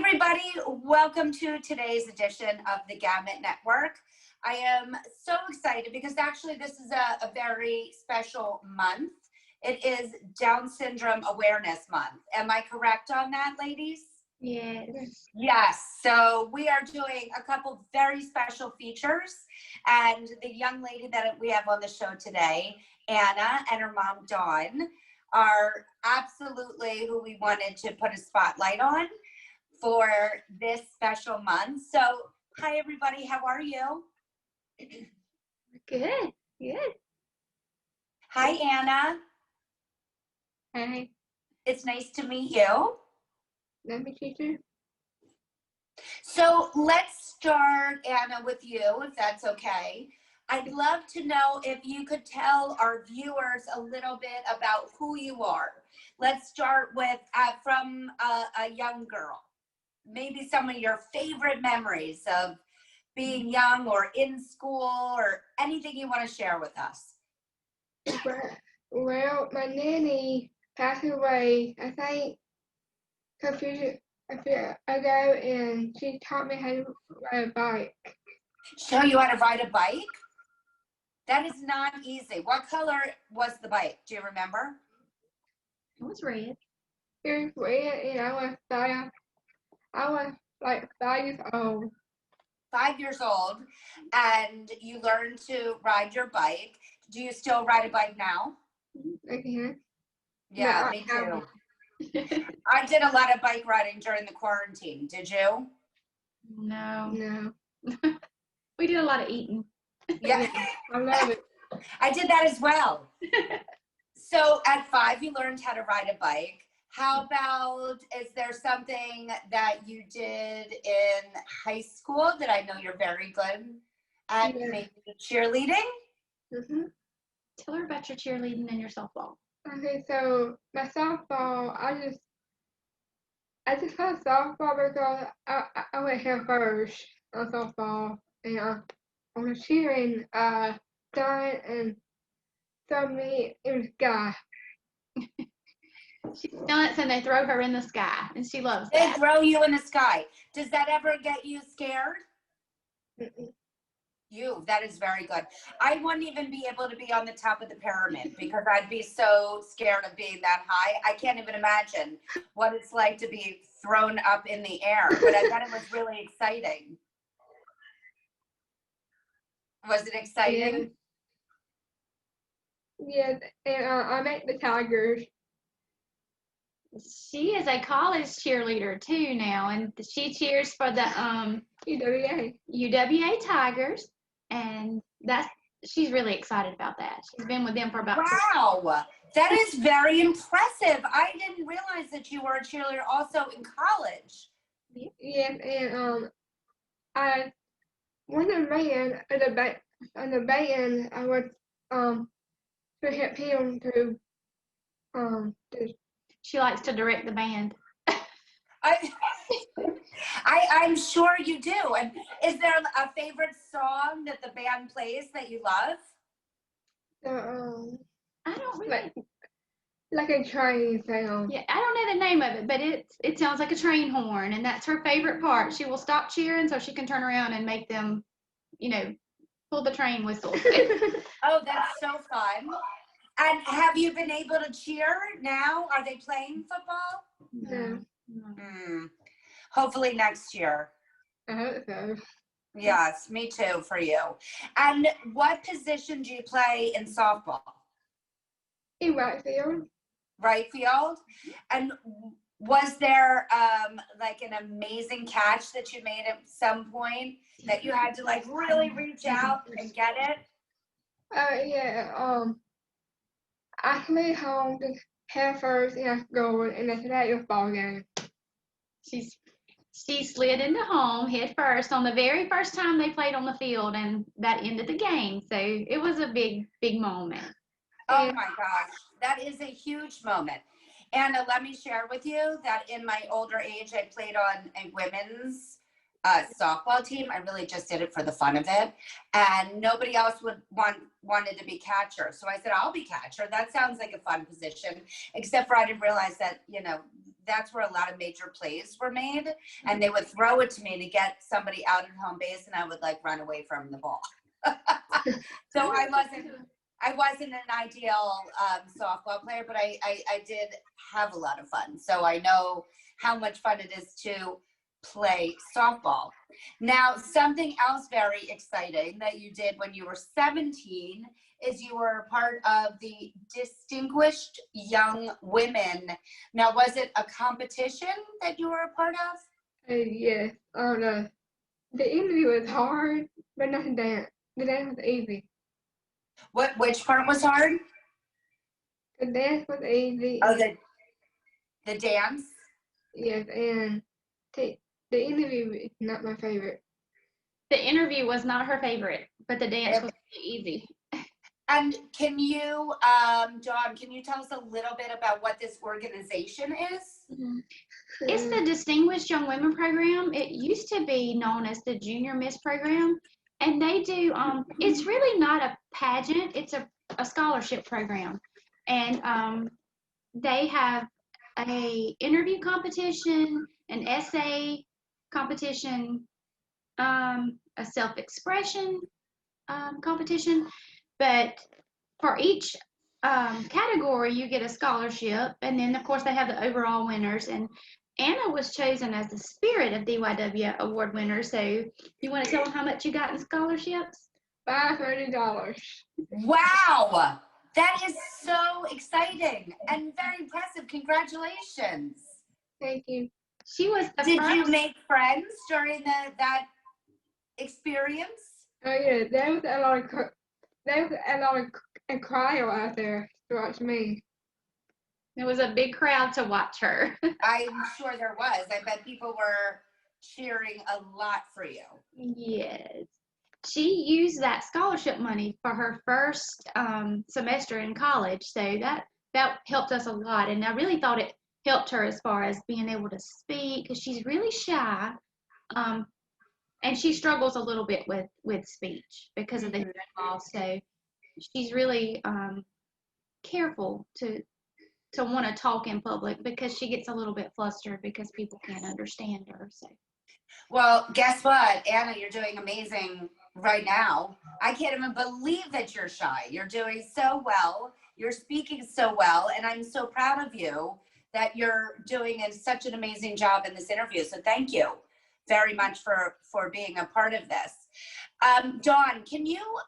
everybody, welcome to today's edition of the Gamut Network. I am so excited because actually this is a very special month. It is Down Syndrome Awareness Month. Am I correct on that, ladies? Yes. Yes, so we are doing a couple very special features, and the young lady that we have on the show today, Anna, and her mom, Dawn, are absolutely who we wanted to put a spotlight on for this special month. So, hi everybody, how are you? Good. Good. Hi Anna. Hi. It's nice to meet you. Nice to meet you. So let's start, Anna, with you, if that's okay. I'd love to know if you could tell our viewers a little bit about who you are. Let's start with from a young girl. Maybe some of your favorite memories of being young or in school or anything you want to share with us. Well, my nanny passed away, I think, a few ago, and she taught me how to ride a bike. Show you how to ride a bike? That is not easy. What color was the bike? Do you remember? It was red. It was red, and I was like 5 years old. 5 years old, and you learned to ride your bike. Do you still ride a bike now? I can. Yeah, me too. I did a lot of bike riding during the quarantine. Did you? No. We did a lot of eating. Yeah. I love it. I did that as well. So at 5, you learned how to ride a bike. How about, is there something that you did in high school that I know you're very good at, maybe cheerleading? Mm-hmm. Tell her about your cheerleading and your softball. Okay, so my softball, I just played softball because I went head first on softball, and on the cheering, Don and me in the sky. She stunts and they throw her in the sky, and she loves that. They throw you in the sky. Does that ever get you scared? Mm-mm. That is very good. I wouldn't even be able to be on the top of the pyramid because I'd be so scared of being that high. I can't even imagine what it's like to be thrown up in the air, but I bet it was really exciting. Was it exciting? Yes, and I met the Tigers. She is a college cheerleader too now, and she cheers for the UWA Tigers, and she's really excited about that. She's been with them for about Wow, that is very impressive. I didn't realize that you were a cheerleader also in college. Yes, and I won a band on the band. I was to help him to She likes to direct the band. I'm sure you do. And is there a favorite song that the band plays that you love? I don't really like a train sound. Yeah, I don't know the name of it, but it sounds like a train horn, and that's her favorite part. She will stop cheering so she can turn around and make them, pull the train whistle. Oh, that's so fun. And have you been able to cheer now? Are they playing football? No. Hopefully next year. I hope so. Yes, me too, for you. And what position do you play in softball? In right field. Right field? And was there like an amazing catch that you made at some point that you had to like really reach out and get it? Yeah. I slid home to head first and I scored, and that's that was ball game. She slid into home head first on the very first time they played on the field, and that ended the game. So it was a big moment. Oh my gosh, that is a huge moment. Anna, let me share with you that in my older age, I played on a women's softball team. I really just did it for the fun of it, and nobody else wanted to be catcher. So I said, I'll be catcher. That sounds like a fun position. Except for I didn't realize that that's where a lot of major plays were made, and they would throw it to me to get somebody out at home base, and I would like run away from the ball. So I wasn't an ideal softball player, but I did have a lot of fun. So I know how much fun it is to play softball. Now, something else very exciting that you did when you were 17 is you were a part of the Distinguished Young Women. Now, was it a competition that you were a part of? Yes. Oh no. The interview was hard, but not the dance. The dance was easy. Which part was hard? The dance was easy. Oh, the dance? Yes, and the interview is not my favorite. The interview was not her favorite, but the dance was really easy. And can you, Dawn, can you tell us a little bit about what this organization is? Mm-hmm. It's the Distinguished Young Women Program. It used to be known as the Junior Miss Program. And they do, it's really not a pageant, it's a scholarship program. And they have a interview competition, an essay competition, a self-expression competition. But for each category, you get a scholarship. And then, of course, they have the overall winners. And Anna was chosen as the Spirit of DYW Award winner. So you want to tell them how much you got in scholarships? $500. Wow, that is so exciting and very impressive. Congratulations. Thank you. She was the Did first. you make friends during that experience? Oh yeah, there was a lot of cryo out there to watch me. It was a big crowd to watch her. I'm sure there was. I bet people were cheering a lot for you. Yes. She used that scholarship money for her first semester in college, so that helped us a lot. And I really thought it helped her as far as being able to speak, because she's really shy, and she struggles a little bit with speech because of the hearing loss. So she's really careful to want to talk in public, because she gets a little bit flustered because people can't understand her. So. Well, guess what, Anna, you're doing amazing right now. I can't even believe that you're shy. You're doing so well. You're speaking so well, and I'm so proud of you that you're doing such an amazing job in this interview. So thank you very much for being a part of this. Dawn, can you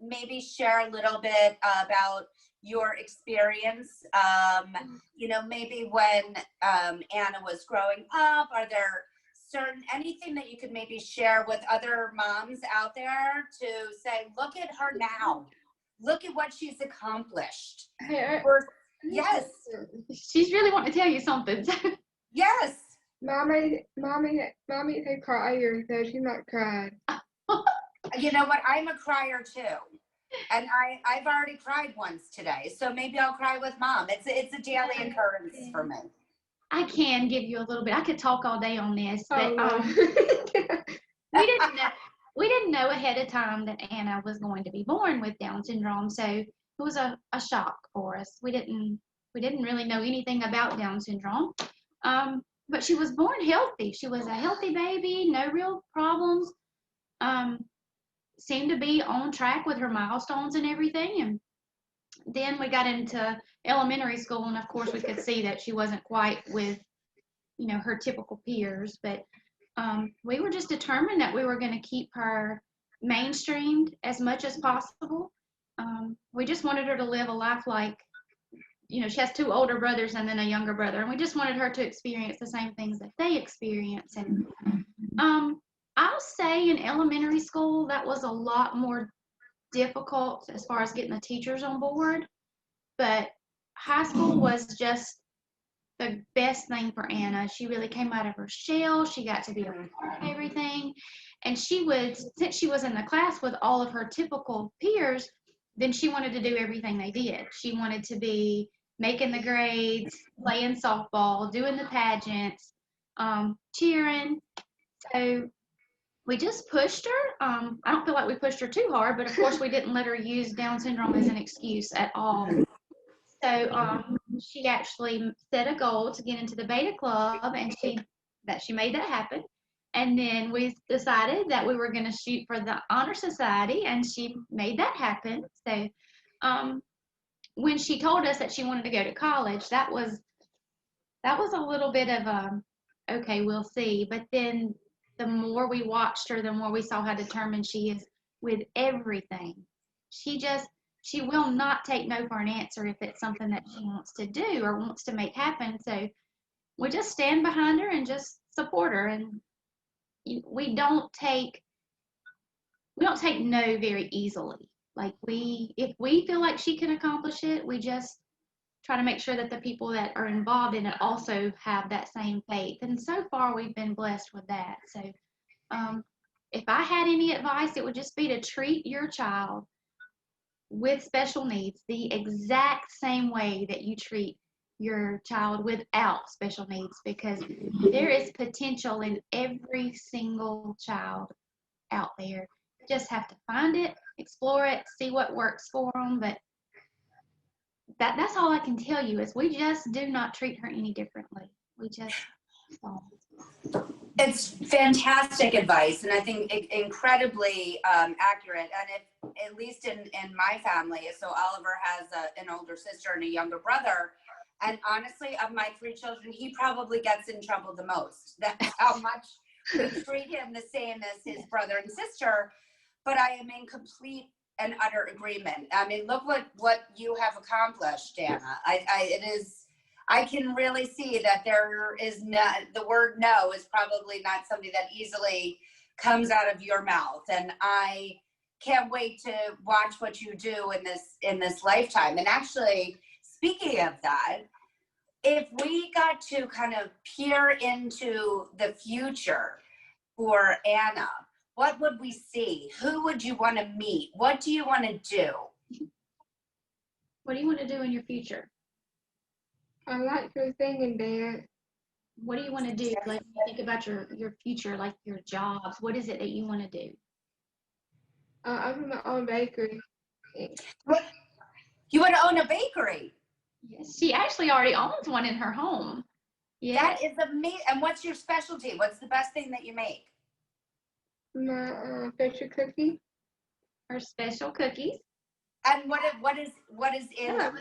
maybe share a little bit about your experience, maybe when Anna was growing up? Are there anything that you could maybe share with other moms out there to say, look at her now, look at what she's accomplished? Yes. She's really wanting to tell you something. Yes. Mommy is a crier, so she's not crying. You know what? I'm a crier too. And I've already cried once today, so maybe I'll cry with Mom. It's a daily occurrence for me. I can give you a little bit. I could talk all day on this, but we didn't know ahead of time that Anna was going to be born with Down syndrome, so it was a shock for us. We didn't really know anything about Down syndrome, but she was born healthy. She was a healthy baby, no real problems. Seemed to be on track with her milestones and everything. And then we got into elementary school, and of course we could see that she wasn't quite with, her typical peers. But we were just determined that we were going to keep her mainstreamed as much as possible. We just wanted her to live a life like, she has two older brothers and then a younger brother, and we just wanted her to experience the same things that they experience. And I'll say in elementary school, that was a lot more difficult as far as getting the teachers on board. But high school was just the best thing for Anna. She really came out of her shell. She got to be a part of everything. And since she was in the class with all of her typical peers, then she wanted to do everything they did. She wanted to be making the grades, playing softball, doing the pageants, cheering. So we just pushed her. I don't feel like we pushed her too hard, but of course we didn't let her use Down syndrome as an excuse at all. So she actually set a goal to get into the beta club, and she made that happen. And then we decided that we were going to shoot for the honor society, and she made that happen. So when she told us that she wanted to go to college, that was a little bit of okay, we'll see. But then the more we watched her, the more we saw how determined she is with everything. She will not take no for an answer if it's something that she wants to do or wants to make happen. So we just stand behind her and just support her. And we don't take no very easily. Like if we feel like she can accomplish it, we just try to make sure that the people that are involved in it also have that same faith. And so far, we've been blessed with that. So if I had any advice, it would just be to treat your child with special needs the exact same way that you treat your child without special needs, because there is potential in every single child out there. You just have to find it, explore it, see what works for them. But that's all I can tell you is we just do not treat her any differently. We just don't. It's fantastic advice, and I think incredibly accurate. And if, at least in my family, so Oliver has an older sister and a younger brother. And honestly, of my 3 children, he probably gets in trouble the most. That's how much we treat him the same as his brother and sister. But I am in complete and utter agreement. I mean, look what you have accomplished, Dana. I can really see that there is not, the word no is probably not something that easily comes out of your mouth. And I can't wait to watch what you do in this lifetime. And actually, speaking of that, if we got to kind of peer into the future for Anna, what would we see? Who would you want to meet? What do you want to do? What do you want to do in your future? I like your singing, Dad. What do you want to do? Like, when you think about your future, like your jobs, what is it that you want to do? I own my own bakery. What? You want to own a bakery? Yes, she actually already owns one in her home. Yeah. That is amazing. And what's your specialty? What's the best thing that you make? My special cookie. Her special cookies. And what is in them?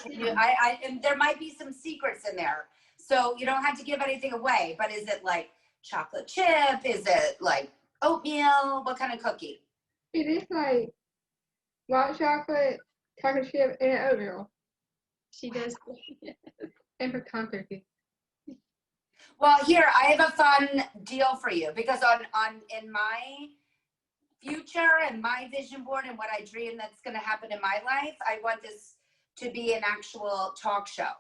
And there might be some secrets in there, so you don't have to give anything away. But is it like chocolate chip? Is it like oatmeal? What kind of cookie? It is like white chocolate chip, and oatmeal. She does. And pecan cookie. Well, here I have a fun deal for you, because in my future and my vision board and what I dream that's going to happen in my life, I want this to be an actual talk show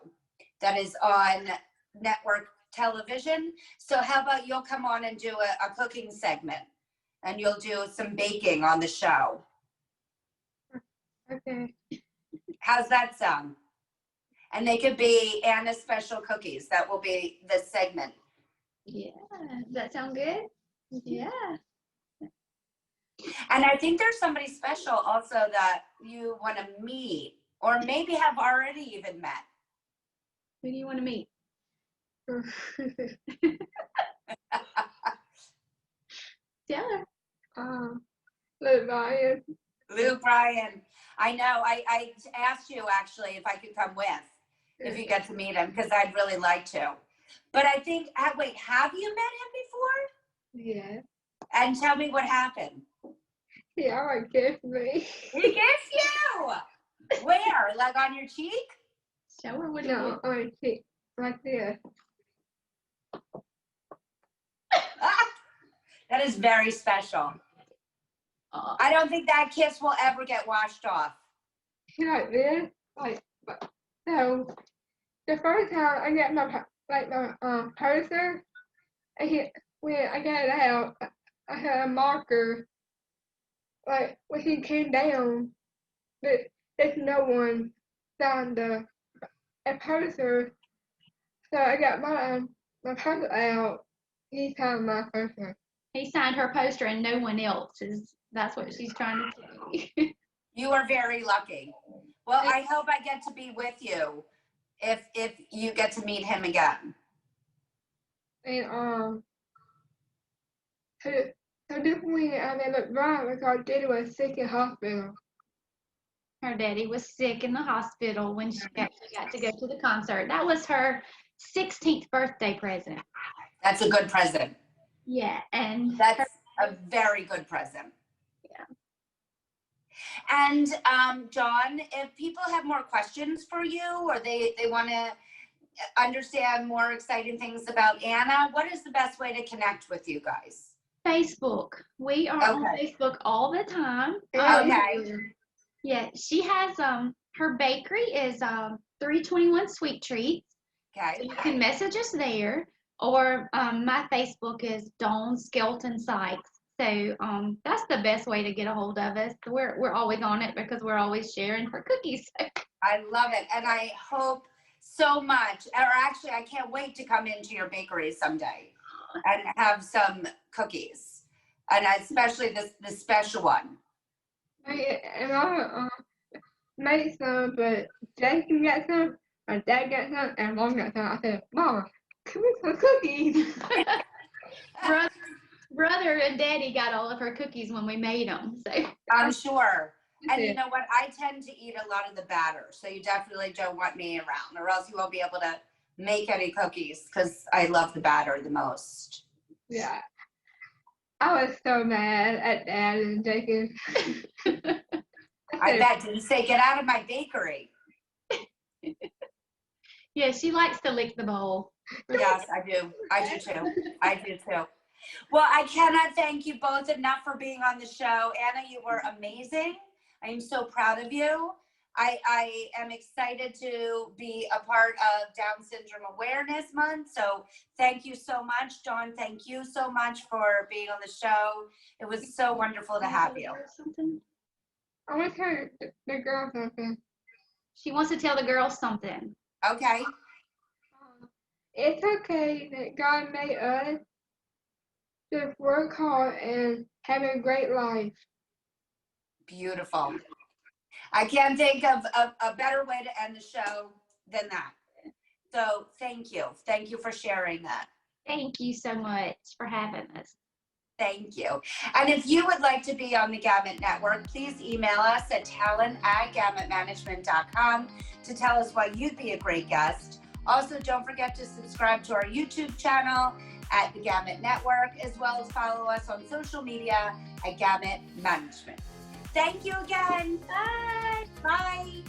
that is on network television. So how about you'll come on and do a cooking segment, and you'll do some baking on the show. Okay. How's that sound? And they could be Anna's special cookies. That will be the segment. Yeah. Does that sound good? Yeah. And I think there's somebody special also that you want to meet, or maybe have already even met. Who do you want to meet? Tell her. Luke Bryan. Lou Bryan. I know. I asked you actually if I could come with, if you get to meet him, because I'd really like to. But I think, wait, have you met him before? Yeah. And tell me what happened. He always kissed me. He kissed you. Where? Like on your cheek? Show her what No, on my cheek. Like this. That is very special. I don't think that kiss will ever get washed off. Like this. Like, so, the first time I got my poster, when I got it out, I had a marker. Like, when he came down, there's no one signed a poster. So I got my poster out. He signed my poster. He signed her poster and no one else is. That's what she's trying to tell you. You are very lucky. Well, I hope I get to be with you if you get to meet him again. And so definitely they look right because Daddy was sick in hospital. Her daddy was sick in the hospital when she actually got to go to the concert. That was her 16th birthday present. That's a good present. Yeah, and That's a very good present. Yeah. And John, if people have more questions for you or they want to understand more exciting things about Anna, what is the best way to connect with you guys? Facebook. We are on Facebook all the time. Okay. Yeah, she has her bakery is 321 Sweet Treats. Okay. So you can message us there, or my Facebook is Dawn Skelton Sikes. So that's the best way to get a hold of us. We're always on it because we're always sharing her cookies. I love it, and I hope so much. Or actually, I can't wait to come into your bakery someday and have some cookies, and especially the special one. And I made some, but Jason got some, or Dad got some, and Mom got some. I said, Mama, come make some cookies. Brother and Daddy got all of her cookies when we made them. So I'm sure. And you know what? I tend to eat a lot of the batter, so you definitely don't want me around, or else you won't be able to make any cookies because I love the batter the most. Yeah. I was so mad at Dad and Jacob. I bet. Did you say, get out of my bakery? yeah, she likes to lick the bowl. Yes, I do. I do too. I do too. Well, I cannot thank you both enough for being on the show. Anna, you were amazing. I am so proud of you. I am excited to be a part of Down Syndrome Awareness Month. So thank you so much. Dawn, thank you so much for being on the show. It was so wonderful to have you. I want to tell the girl something. She wants to tell the girls something. Okay. It's okay that God made us just work hard and have a great life. Beautiful. I can't think of a better way to end the show than that. So thank you. Thank you for sharing that. Thank you so much for having us. Thank you. And if you would like to be on the Gamut Network, please email us at talent@gamutmanagement.com to tell us why you'd be a great guest. Also, don't forget to subscribe to our YouTube channel at the Gamut Network, as well as follow us on social media at Gamut Management. Thank you again. Bye. Bye.